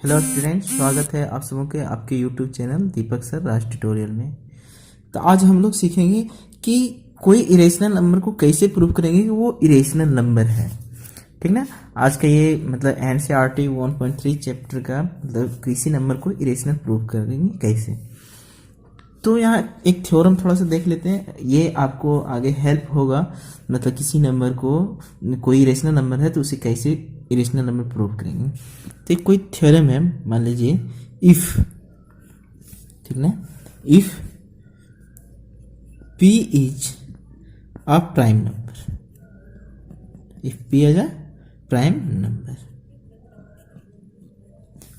Hello students, स्वागत है आप सबों के आपके यूट्यूब चैनल दीपक सर राज ट्यूटोरियल में। तो आज हम लोग सीखेंगे कि कोई इरेशनल नंबर को कैसे प्रूव करेंगे कि वो इरेशनल नंबर है। ठीक ना। आज का ये मतलब एनसीईआरटी 1.3 चैप्टर का मतलब किसी नंबर को इरेशनल प्रूव करेंगे कैसे। तो यहाँ एक थ्योरम थोड़ा सा देख लेते हैं, ये आपको आगे हेल्प होगा। मतलब किसी नंबर को कोई इरेशनल नंबर है तो उसे कैसे इरेशनल नंबर प्रूव करेंगे। तो एक कोई थ्योरम है, मान लीजिए इफ, ठीक ना, if p is a prime number, if p is a prime number.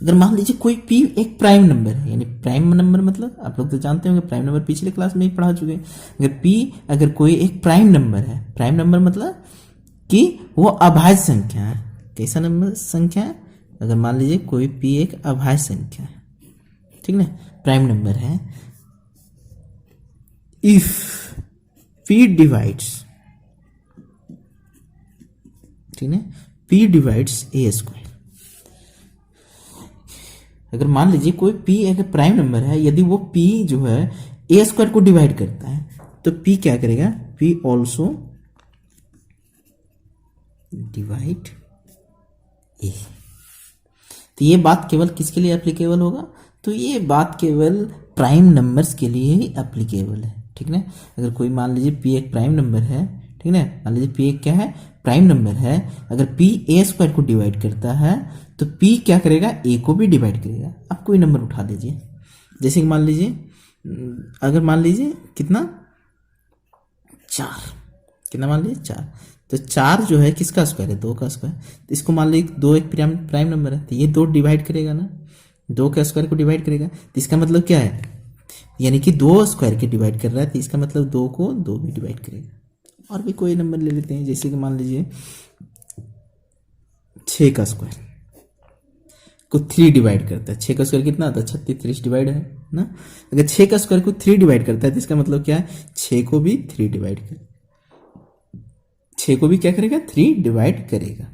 अगर मान लीजिए कोई p एक प्राइम नंबर है, यानी प्राइम नंबर मतलब आप लोग तो जानते होंगे, प्राइम नंबर पिछले क्लास में ही पढ़ा चुके हैं। अगर p अगर कोई एक प्राइम नंबर है, प्राइम नंबर मतलब कि वो अभाज्य संख्या है। कैसा नंबर संख्या है? अगर मान लीजिए कोई p एक अभाज्य संख्या है, ठीक ना, प्राइम नंबर है। इफ p डिवाइड्स, ठीक है, p डिवाइड्स a स्क्वायर। अगर मान लीजिए कोई p एक प्राइम नंबर है, यदि वो p जो है a स्क्वायर को डिवाइड करता है तो p क्या करेगा? p also divide a। तो ये बात केवल किसके लिए एप्लीकेबल होगा? तो ये बात केवल प्राइम नंबर्स के लिए ही एप्लीकेबल है। ठीक ना। अगर कोई मान लीजिए p एक प्राइम नंबर है, ठीक ना, मान लीजिए p एक क्या है? प्राइम नंबर है। अगर p a स्क्वायर को डिवाइड करता है तो p क्या करेगा? a को भी डिवाइड करेगा। अब कोई नंबर उठा लीजिए, जैसे कि मान लीजिए, अगर मान लीजिए कितना, 4, कितना मान लीजिए 4। तो 4 जो है किसका स्क्वायर है? 2 का स्क्वायर। तो इसको मान लीजिए 2 एक प्राइम नंबर है, तो ये 2 डिवाइड करेगा ना, 2 के स्क्वायर को डिवाइड करेगा। तो इसका मतलब क्या है? यानी कि 2 स्क्वायर के डिवाइड कर रहा है, तो इसका मतलब 2 को 2 भी डिवाइड करेगा। और भी कोई नंबर ले लेते हैं, जैसे कि मान लीजिए 6 का स्क्वायर को 3 डिवाइड करता है। 6 का स्क्वायर कितना आता है? 36, 30 डिवाइड है ना। अगर 6 का स्क्वायर को 3 डिवाइड करता है तो इसका मतलब क्या है? 6 को भी 3 डिवाइड कर, 6 को भी क्या करेगा? 3 डिवाइड करेगा।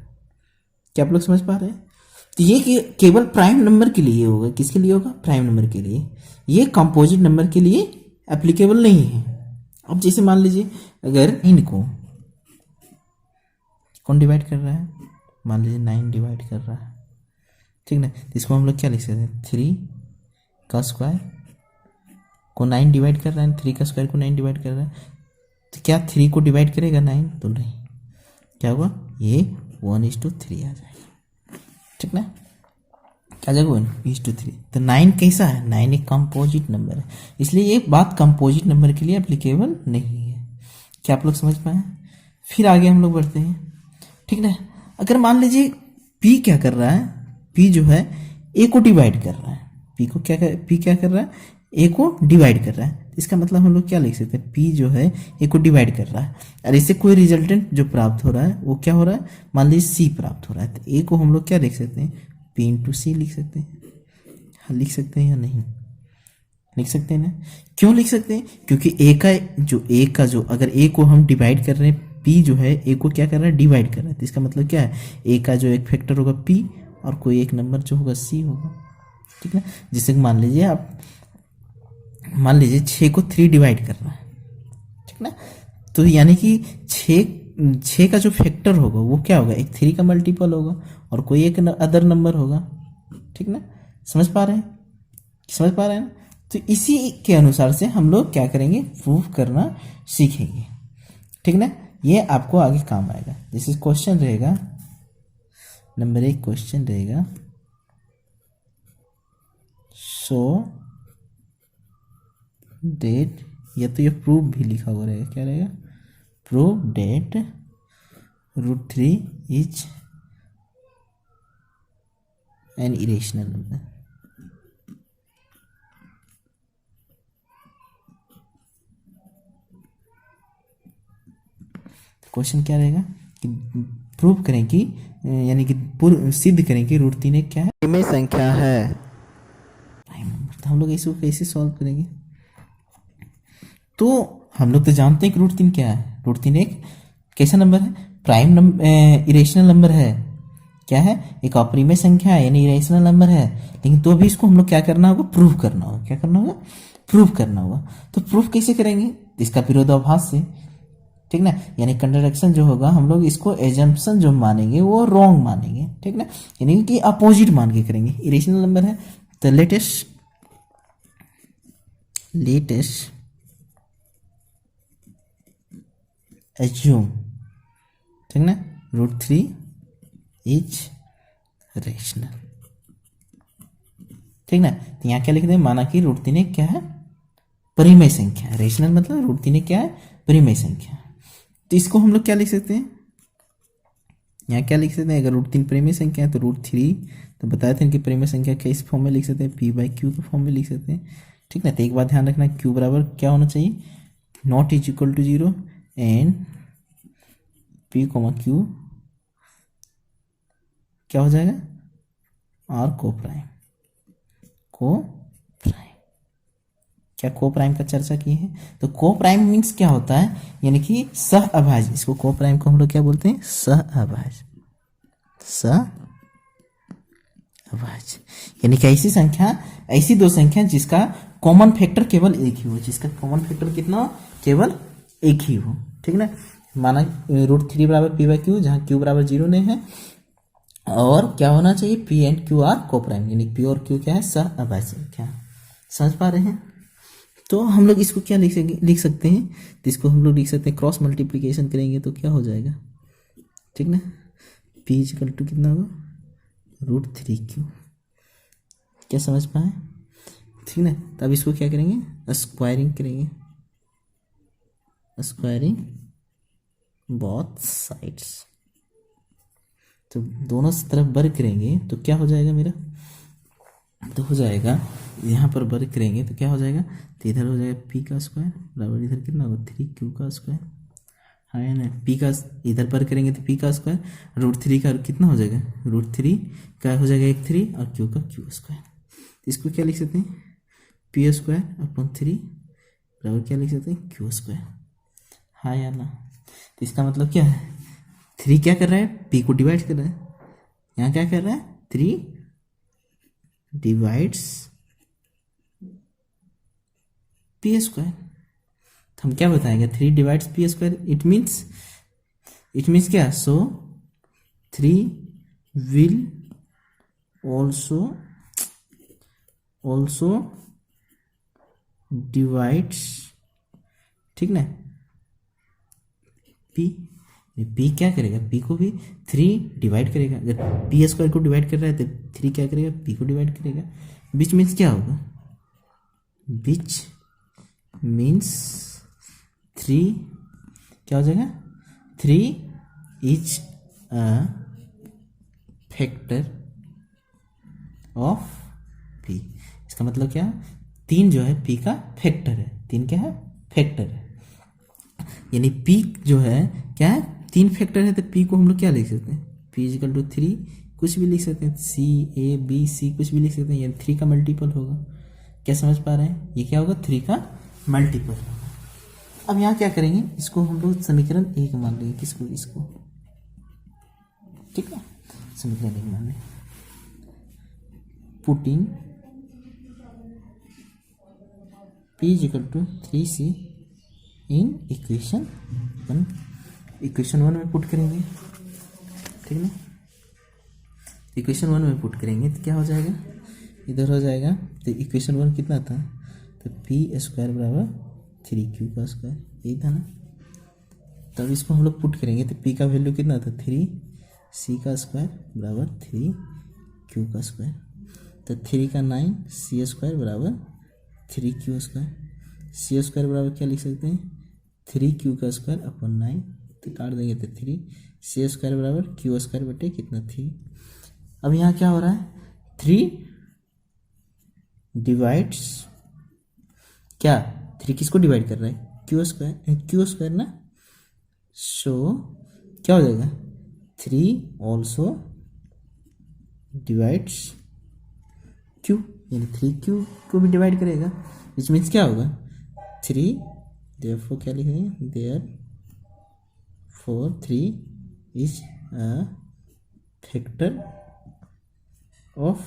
क्या आप लोग समझ पा रहे हैं? तो ये केवल प्राइम नंबर के लिए होगा। किसके लिए होगा? प्राइम नंबर के लिए। ये कंपोजिट नंबर के लिए एप्लीकेबल नहीं है। अब जैसे मान लीजिए अगर इनको कौन डिवाइड कर रहा है? मान लीजिए 9 डिवाइड कर रहा है, ठीक ना। तो इसको हम लोग क्या लिख सकते हैं? 3 का स्क्वायर को 9 डिवाइड कर रहा है, 3 का स्क्वायर को 9 डिवाइड कर रहा है, तो क्या 3 को डिवाइड करेगा 9? तो नहीं। क्या हुआ? ये 1:3 आ जाएगा, ठीक ना। क्या जाएगा? 1:3। तो 9 कैसा है? 9 एक कंपोजिट नंबर है, इसलिए ये बात कंपोजिट नंबर के लिए एप्लीकेबल नहीं है। क्या आप लोग समझ पाए? फिर आगे हम लोग बढ़ते हैं, ठीक ना। अगर मान लीजिए p क्या कर रहा है? p जो है a को डिवाइड कर रहा है। p क्या कर रहा है? a को डिवाइड कर रहा है। इसका मतलब हम लोग क्या लिख सकते हैं? p जो है a को डिवाइड कर रहा है, और इससे कोई रिजल्टेंट जो प्राप्त हो रहा है वो क्या हो रहा है? मान लीजिए c प्राप्त हो रहा है। तो a को हम लोग क्या लिख सकते हैं? p इंटू सी लिख सकते हैं। हाँ, लिख सकते हैं या नहीं? लिख सकते हैं ना। क्यों लिख सकते हैं? क्योंकि a का जो अगर a को हम डिवाइड कर रहे हैं, p जो है a को क्या कर रहा है? डिवाइड कर रहा है। तो इसका मतलब क्या है? a का जो एक फैक्टर होगा p, और कोई एक नंबर जो होगा c होगा, ठीक है। जैसे कि मान लीजिए आप, मान लीजिए 6 को 3 डिवाइड कर रहा है, ठीक ना। तो यानी कि 6 का जो फैक्टर होगा वो क्या होगा? एक 3 का मल्टीपल होगा और कोई एक अदर नंबर होगा, ठीक ना। समझ पा रहे हैं? समझ पा रहे हैं ना? तो इसी के अनुसार से हम लोग क्या करेंगे? प्रूफ करना सीखेंगे, ठीक ना। ये आपको आगे काम आएगा। जैसे क्वेश्चन रहेगा, नंबर 1 क्वेश्चन रहेगा, सो डेट, या तो ये प्रूफ भी लिखा हुआ रहेगा। क्या रहेगा? Proof that √3 is an irrational number. Question क्या रहेगा कि प्रूव करें कि, यानी कि सिद्ध करें कि √3 एक क्या है? में संख्या है प्राइम नंबर। तो हम लोग इसको कैसे सॉल्व करेंगे? तो हम लोग तो जानते हैं कि √3 क्या है। √3 एक कैसा नंबर है? प्राइम नंबर, इरेशनल नंबर है। क्या है, एक अप्रिमेय संख्या है यानी इरेशनल नंबर है, लेकिन तो भी इसको हम लोग क्या करना होगा, प्रूव करना होगा। क्या करना होगा, प्रूव करना होगा। तो प्रूफ कैसे करेंगे, इसका विरोधाभास से, ठीक ना, यानी कंट्राडिक्शन जो होगा हम लोग इसको एजम्पशन जो मानेंगे वो रॉन्ग मानेंगे, ठीक ना, यानी कि अपोजिट मान के करेंगे। इरेशनल नंबर है तो लेटेस्ट एज्यूम, ठीक ना, √3 इज रेशनल, ठीक ना। तो यहाँ क्या लिख दें, माना कि √3 एक क्या है, परिमेय संख्या। रेशनल मतलब √3 एक क्या है, परिमेय संख्या। तो इसको हम लोग क्या लिख सकते हैं, यहाँ क्या लिख सकते हैं, अगर √3 परिमेय संख्या है तो √3, तो बताए थे कि परिमेय संख्या क्या इस फॉर्म में लिख सकते हैं, p/q के फॉर्म में लिख सकते हैं, ठीक ना। तो एक बात ध्यान रखना, q बराबर क्या होना चाहिए, not is equal to 0 and p, q क्या हो जाएगा, r को प्राइम क्या को प्राइम का चर्चा की है। तो को प्राइम मीन्स क्या होता है, यानी कि सह अभाज्य, इसको को प्राइम को हम लोग क्या बोलते हैं, सह अभाज्य यानी कि ऐसी संख्या, ऐसी दो संख्या जिसका कॉमन फैक्टर केवल एक ही हो, जिसका कॉमन फैक्टर कितना हो, केवल एक ही हो, ठीक ना। माना √3 बराबर p/q, जहाँ q बराबर 0 नहीं है, और क्या होना चाहिए, p एंड q आर को प्राइम, यानी p और q क्या है, सह अभाज्य संख्या। समझ पा रहे हैं। तो हम लोग इसको क्या लिख सकते हैं, तो इसको हम लोग लिख सकते हैं, क्रॉस मल्टीप्लिकेशन करेंगे तो क्या हो जाएगा, ठीक ना, p इक्वल टू कितना होगा, √3q। क्या समझ पाए, ठीक ना। तब इसको क्या करेंगे, स्क्वायरिंग करेंगे, स्क्वायरिंग बोथ साइड्स, तो दोनों तरफ वर्ग करेंगे तो क्या हो जाएगा मेरा, तो हो जाएगा यहाँ पर वर्ग करेंगे तो क्या हो जाएगा, तो इधर हो जाएगा p का स्क्वायर बराबर इधर कितना होगा, 3q का स्क्वायर, हाँ है ना, p का इधर वर्ग करेंगे तो p का स्क्वायर, √3 का कितना हो जाएगा, √3 का हो जाएगा 1 3 और q का q स्क्वायर। इसको क्या लिख सकते हैं, p स्क्वायर अपॉन 3 बराबर क्या लिख सकते हैं, q स्क्वायर, हाँ या ना। तो इसका मतलब क्या है, 3 क्या कर रहा है, p को डिवाइड कर रहा है, यहाँ क्या कर रहा है, 3 डिवाइड्स p स्क्वायर। तो हम क्या बताएंगे, 3 divides p square, it means क्या, सो 3 विल ऑल्सो डिवाइड्स, ठीक ना, p क्या करेगा, p को भी 3 डिवाइड करेगा, अगर p स्क्वायर को डिवाइड कर रहा है तो 3 क्या करेगा, p को डिवाइड करेगा। विच मीन्स क्या होगा, विच मीन्स 3 क्या हो जाएगा, 3 is a factor of p। इसका मतलब क्या, 3 जो है p का फैक्टर है, 3 क्या है, फैक्टर है, यानी p जो है क्या है, 3 फैक्टर है, तो p को हम लोग क्या लिख सकते हैं, p इक्वल टू 3 कुछ भी लिख सकते हैं, c a b c कुछ भी लिख सकते हैं, यानी 3 का मल्टीपल होगा। क्या समझ पा रहे हैं, ये क्या होगा, 3 का मल्टीपल होगा। अब यहाँ क्या करेंगे, इसको हम लोग समीकरण 1 मान लेंगे, किसको, इसको, ठीक है, समीकरण 1 मान लेंगे, putting p equal to 3c in equation 1 में पुट करेंगे, ठीक है ना। इक्वेशन 1 में पुट करेंगे तो क्या हो जाएगा, इधर हो जाएगा, तो इक्वेशन 1 कितना था, तो p स्क्वायर बराबर 3q का स्क्वायर, यही था ना। तब इसको हम लोग पुट करेंगे तो p का वैल्यू कितना था, 3c का स्क्वायर बराबर 3q का स्क्वायर, तो 3 का 9 c स्क्वायर बराबर 3q स्क्वायर, c स्क्वायर बराबर क्या लिख सकते हैं, 3q का स्क्वायर अपॉन 9, तो काट देंगे तो 3, c स्क्वायर बराबर q स्क्वायर बटे कितना 3। अब यहाँ क्या हो रहा है, 3 डिवाइड्स क्या, 3 किसको डिवाइड कर रहा है, q स्क्वायर ना, सो क्या हो जाएगा, 3 ऑल्सो डिवाइड्स q, यानी 3q को भी डिवाइड करेगा, विच मीन्स क्या होगा, 3 देयरफॉर क्या लिखेंगे, therefore 3 is a factor of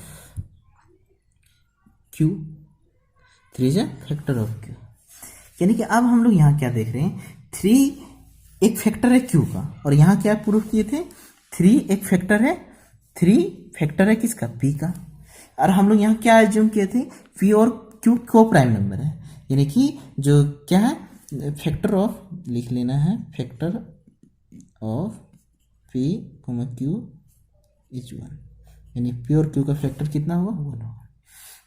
Q, 3 is a factor of Q. यानी कि अब हम लोग यहाँ क्या देख रहे हैं, 3 एक फैक्टर है क्यू का, और यहाँ क्या प्रूफ किए थे, 3 एक फैक्टर है, 3 फैक्टर है किसका, पी का। और हम लोग यहाँ क्या एज्यूम किए थे, पी और क्यू को प्राइम नंबर है, यानी कि जो क्या है, फैक्टर ऑफ लिख लेना है, factor of P coma Q is 1, यानी पी और क्यू का फैक्टर कितना होगा, 1 होगा।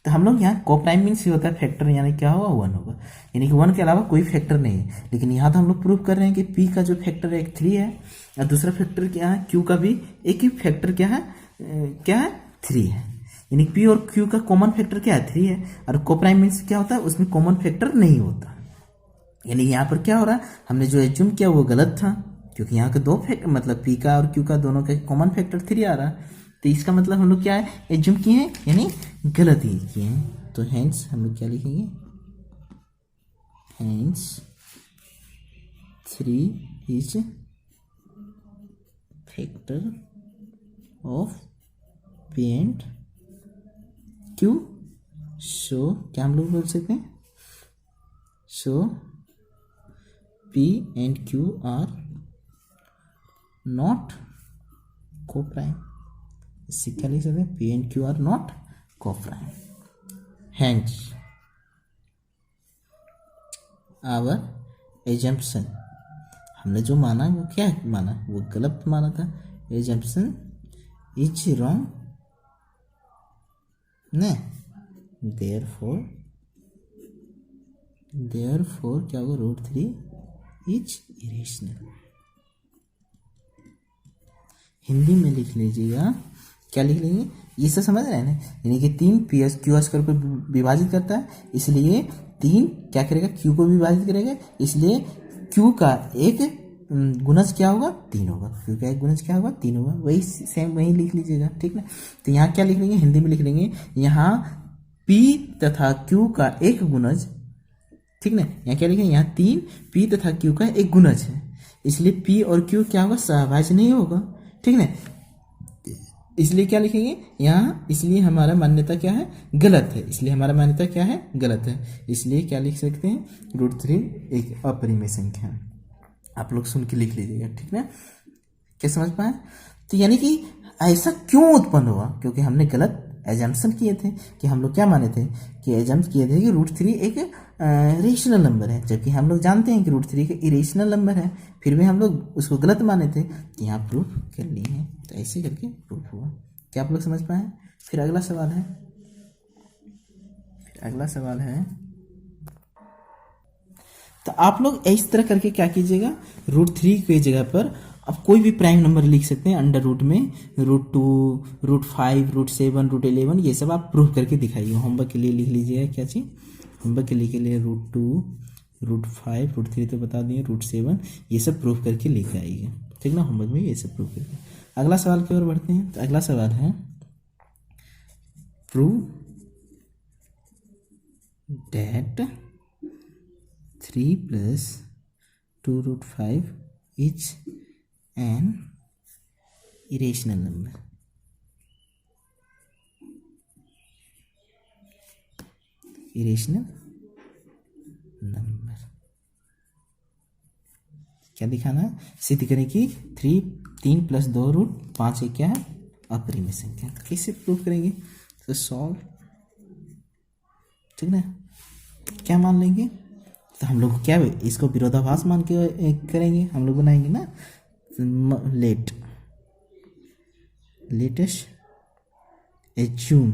तो हम लोग यहाँ कोप्राइम मीन्स ये होता है फैक्टर, यानी क्या होगा, 1 होगा, यानी कि 1 के अलावा कोई फैक्टर नहीं है। लेकिन यहाँ तो हम लोग प्रूव कर रहे हैं कि पी का जो फैक्टर है एक 3 है, और दूसरा फैक्टर क्या है, क्यू का भी एक ही फैक्टर क्या है, 3 है। यानी पी और क्यू का कॉमन फैक्टर क्या है, 3 है। और कोप्राइम मीन्स क्या होता है, उसमें कॉमन फैक्टर नहीं होता। यानी यहाँ पर क्या हो रहा है, हमने जो एज्यूम किया वो गलत था, क्योंकि यहाँ के 2 फैक्टर मतलब पी का और क्यू का दोनों का कॉमन फैक्टर 3 आ रहा है। तो इसका मतलब हम लोग क्या है, एज्यूम किए हैं, यानी गलत ही किए हैं। तो हेंस हम लोग क्या लिखेंगे, hence 3 is factor of P and Q. So क्या हम लोग बोल सकते हैं, so P and Q are not coprime. इससे क्या लिख सकते हैं, P and Q are not coprime. Hence our assumption, हमने जो माना वो क्या माना, वो गलत माना था। एजम्पशन इज रॉन्ग न, देयरफॉर क्या होगा, √3 इज इरेशनल। हिंदी में लिख लीजिएगा, क्या लिख लेंगे, ये सब समझ रहे हैं ना, यानी कि 3 पी एस क्यू स्क्वायर को विभाजित करता है, इसलिए 3 क्या करेगा, क्यू को विभाजित करेगा, इसलिए क्यू का एक गुणज क्या होगा, 3 होगा। क्यू का एक गुणज क्या होगा, 3 होगा। वही सेम वही लिख लीजिएगा, ठीक ना। तो यहाँ क्या लिख लेंगे, हिंदी में लिख लेंगे, यहाँ पी तथा क्यू का एक गुणज, ठीक ना। यहाँ क्या लिखेंगे, यहाँ 3 पी तथा क्यू का एक गुणज है, इसलिए पी और क्यू क्या होगा, सहभाज्य नहीं होगा, ठीक ना। इसलिए क्या लिखेंगे यहाँ, इसलिए हमारा मान्यता क्या है, गलत है, इसलिए हमारा मान्यता क्या है, गलत है। इसलिए क्या लिख सकते हैं, √3 एक अपरिमेय संख्या है। आप लोग सुन के लिख लीजिएगा, ठीक ना। क्या समझ पाए। तो यानी कि ऐसा क्यों उत्पन्न हुआ, क्योंकि हमने गलत एजम्पशन किए थे, कि हम लोग क्या माने थे, कि एजम्प किए थे कि √3 एक रेशनल नंबर है, जबकि हम लोग जानते हैं कि √3 का इरेशनल नंबर है, फिर भी हम लोग उसको गलत माने थे। तो यहाँ प्रूफ कर लिए हैं, तो ऐसे करके प्रूफ हुआ। क्या आप लोग समझ पाए। फिर अगला सवाल है, तो आप लोग इस तरह करके क्या कीजिएगा, √3 की जगह पर आप कोई भी प्राइम नंबर लिख सकते हैं, अंडर रूट में √2, √5, √7, √11, ये सब आप प्रूफ करके दिखाइए। होमवर्क के लिए लिख लीजिएगा, क्या चीज़, होमवर्क के लिए √2, √5, √3 तो बता दिए, √7, ये सब प्रूफ करके लिख आइएगा, ठीक ना। होमवर्क में ये सब प्रूफ करके अगला सवाल की ओर बढ़ते हैं। तो अगला सवाल है, prove that 3 + 2√5 is an irrational number. Irrational number क्या दिखाना है, सिद्ध करें कि 3 + 2√5 एक क्या है, अपरिमेय संख्या। तो कैसे प्रूव करेंगे, तो सॉल्व, ठीक ना। क्या मान लेंगे, तो हम लोग क्या इसको विरोधाभास मान के करेंगे, हम लोग बनाएंगे ना, लेटेस्ट assume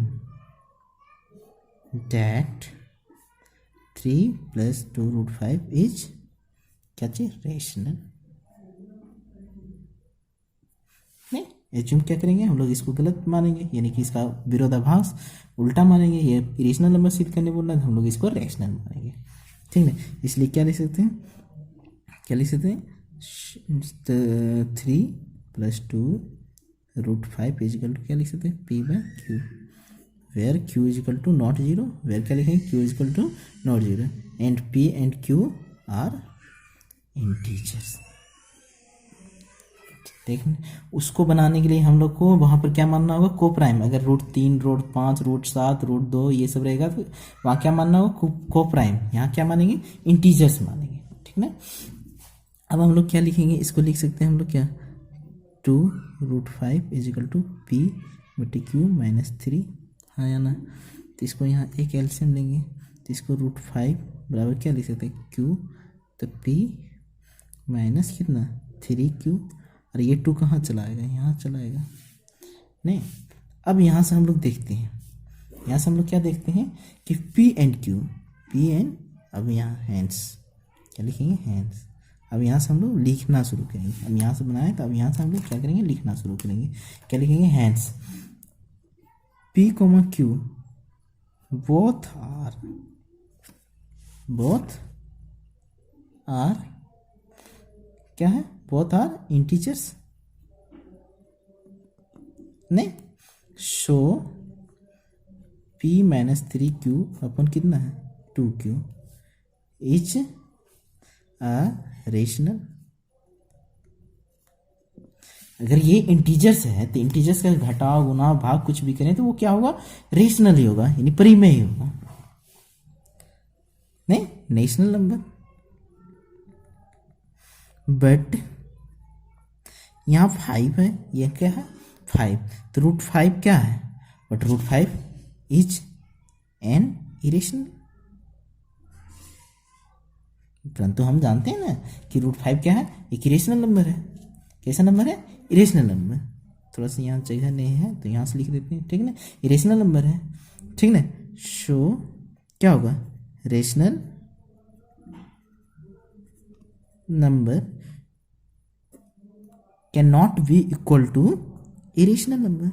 that 3 + 2√5 इज क्या चीज, रेशनल। नहीं, एज्यूम क्या करेंगे हम लोग, इसको गलत मानेंगे, यानी कि इसका विरोधाभास उल्टा मानेंगे। ये इरेशनल नंबर सिद्ध करने बोल रहा है, हम लोग इसको रेशनल मानेंगे, ठीक है। इसलिए क्या लिख सकते हैं, 3 + 2√5 इजिकल टू क्या लिख सकते हैं, P/Q, where Q is equal to not 0, where क्या लिखेंगे, Q is equal to not 0, and P and Q are integers. ठीक है। उसको बनाने के लिए हम लोग को वहाँ पर क्या मानना होगा, को प्राइम। अगर √3, √5, √7, √2 ये सब रहेगा तो वहाँ क्या मानना होगा, को प्राइम। यहाँ क्या मानेंगे, इंटीजर्स मानेंगे, ठीक ना। अब हम लोग क्या लिखेंगे, इसको लिख सकते हैं हम लोग क्या, 2√5 = p/q-3, हाँ या ना। तो इसको यहाँ एक एलसीएम लेंगे, तो इसको √5 बराबर क्या लिख सकते हैं, q, तो p माइनस कितना 3q, और ये 2 कहाँ चलाएगा, यहाँ चलाएगा नहीं। अब यहाँ से हम लोग देखते हैं, यहाँ से हम लोग क्या देखते हैं कि p and q, p and, अब यहाँ हैंड्स क्या लिखेंगे, हैंड्स। अब यहाँ से हम लोग लिखना शुरू करेंगे, अब यहाँ से बनाए तो अब यहाँ से हम लोग क्या करेंगे, लिखना शुरू करेंगे। क्या लिखेंगे, hence p, q both are क्या है, बोथ आर इंटीजर्स नहीं, शो p - 3q अपन कितना है 2q इज अ रेशनल। अगर ये इंटीजर्स है तो इंटीजर्स का घटाव गुना भाग कुछ भी करें तो वो क्या होगा, रेशनल ही होगा, यानी परिमेय ही होगा, नहीं नेशनल नंबर। बट यहाँ 5 है, ये क्या है 5, तो √5 क्या है, बट √5 इज एन इरेशनल। परंतु हम जानते हैं ना कि √5 क्या है, एक इरेशनल नंबर है। कैसा नंबर है, इरेशनल नंबर। थोड़ा सा यहाँ जगह नहीं है तो यहाँ से लिख देते हैं, ठीक ना, इरेशनल नंबर है, ठीक ना। शो क्या होगा, rational number can not be equal to irrational number.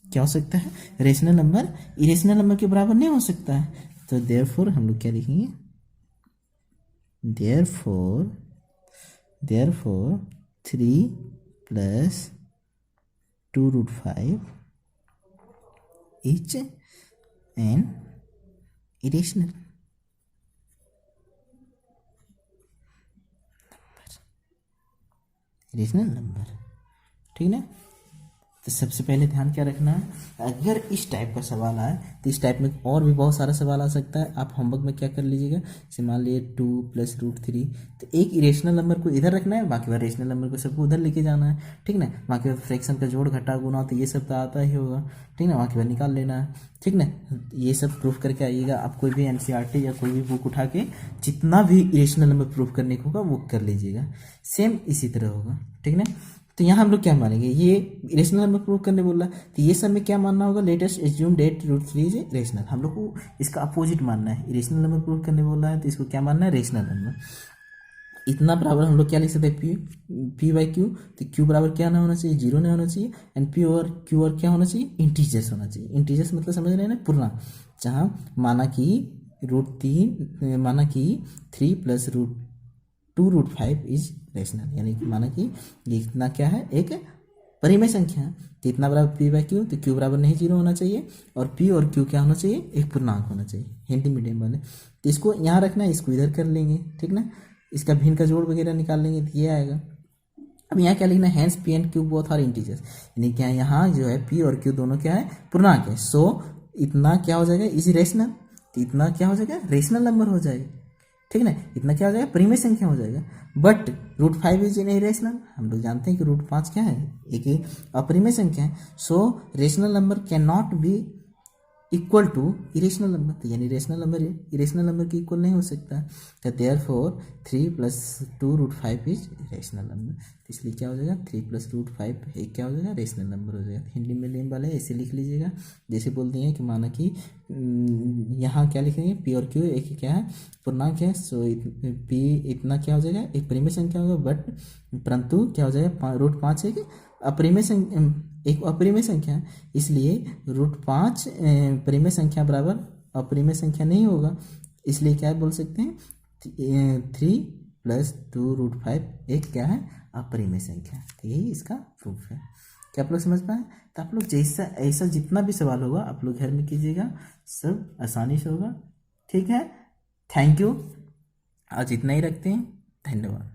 क्या हो सकता है, रेशनल नंबर इरेशनल नंबर के बराबर नहीं हो सकता है। तो देयरफॉर हम लोग क्या लिखेंगे, therefore 3 + 2√5 is an irrational number, ठीक ना। तो सबसे पहले ध्यान क्या रखना है, अगर इस टाइप का सवाल आए तो इस टाइप में और भी बहुत सारा सवाल आ सकता है। आप होमवर्क में क्या कर लीजिएगा, जैसे मान लीजिए 2 + √3, तो एक इरेशनल नंबर को इधर रखना है, बाकी बार रेशनल नंबर को सबको उधर लेके जाना है, ठीक ना। बाकी बार फ्रैक्शन का जोड़ घटा गुना तो ये सब तो आता ही होगा, ठीक ना, बाकी बार निकाल लेना है, ठीक ना। ये सब प्रूफ करके आइएगा। आप कोई भी एनसीईआरटी या कोई भी बुक उठा के जितना भी इरेशनल नंबर प्रूफ करने को होगा वो कर लीजिएगा, सेम इसी तरह होगा, ठीक ना। तो यहाँ हम लोग क्या मानेंगे, ये इरेशनल नंबर प्रूव करने बोल रहा है तो ये सब में क्या मानना होगा, latest assume date √3 is rational. हम लोग को इसका अपोजिट मानना है, इरेशनल नंबर प्रूव करने बोल रहा है तो इसको क्या मानना है, रेशनल नंबर। इतना बराबर हम लोग क्या लिख सकते हैं, p/q, तो q बराबर क्या ना होना चाहिए, 0 नहीं होना चाहिए, एंड p और q और क्या होना चाहिए, इंटीजर्स होना चाहिए। इंटीजर्स मतलब समझ रहे हैं ना, पूर्णांक। जहाँ माना कि 3 + 2√5 इज रेशनल, यानी कि माना कि ये इतना क्या है, एक परिमेय संख्या है। तो इतना बराबर p/q, तो q बराबर नहीं 0 होना चाहिए, और p और q क्या होना चाहिए, एक पूर्णांक होना चाहिए, हिंदी मीडियम वाले। तो इसको यहाँ रखना है, इसको इधर कर लेंगे, ठीक ना। इसका भिन्न का जोड़ वगैरह निकाल लेंगे तो ये आएगा। अब यहाँ क्या लिखना है, hence p and q both are integers, यानी क्या है, यहाँ जो है p और q दोनों क्या है, पूर्णांक है। सो इतना क्या हो जाएगा, इज रेशनल, तो इतना क्या हो जाएगा, रेशनल नंबर हो जाएगा, ठीक ना। इतना क्या हो जाएगा, परिमेय संख्या हो जाएगा। बट √5 इज इन रेशनल, हम लोग जानते हैं कि √5 क्या है, एक अपरिमेय संख्या है। So rational number can not be equal to irrational number, तो यानी रेशनल नंबर इरेशनल नंबर के इक्वल नहीं हो सकता। तो देयरफॉर 3 + 2√5 इज रेशनल नंबर, इसलिए क्या हो जाएगा, 3 + √5 एक क्या हो जाएगा, रेशनल नंबर हो जाएगा। हिंदी मीडियम वाले ऐसे लिख लीजिएगा, जैसे बोलते हैं कि माना कि यहाँ क्या लिखेंगे, p और q एक क्या है, पूर्णांक है। सो p इतना क्या हो जाएगा, एक परिमेय संख्या होगा, बट परंतु क्या हो जाएगा, √5 एक अपरिमेय संख्या, एक अपरिमेय संख्या, इसलिए √5 परिमेय संख्या बराबर अपरिमेय संख्या नहीं होगा, इसलिए क्या बोल सकते हैं, 3 + 2√5 एक क्या है, अपरिमेय संख्या। तो यही इसका प्रूफ है। क्या आप लोग समझ पाए। तो आप लोग जैसा ऐसा जितना भी सवाल होगा आप लोग घर में कीजिएगा, सब आसानी से होगा, ठीक है। Thank you. आज इतना ही रखते हैं। धन्यवाद।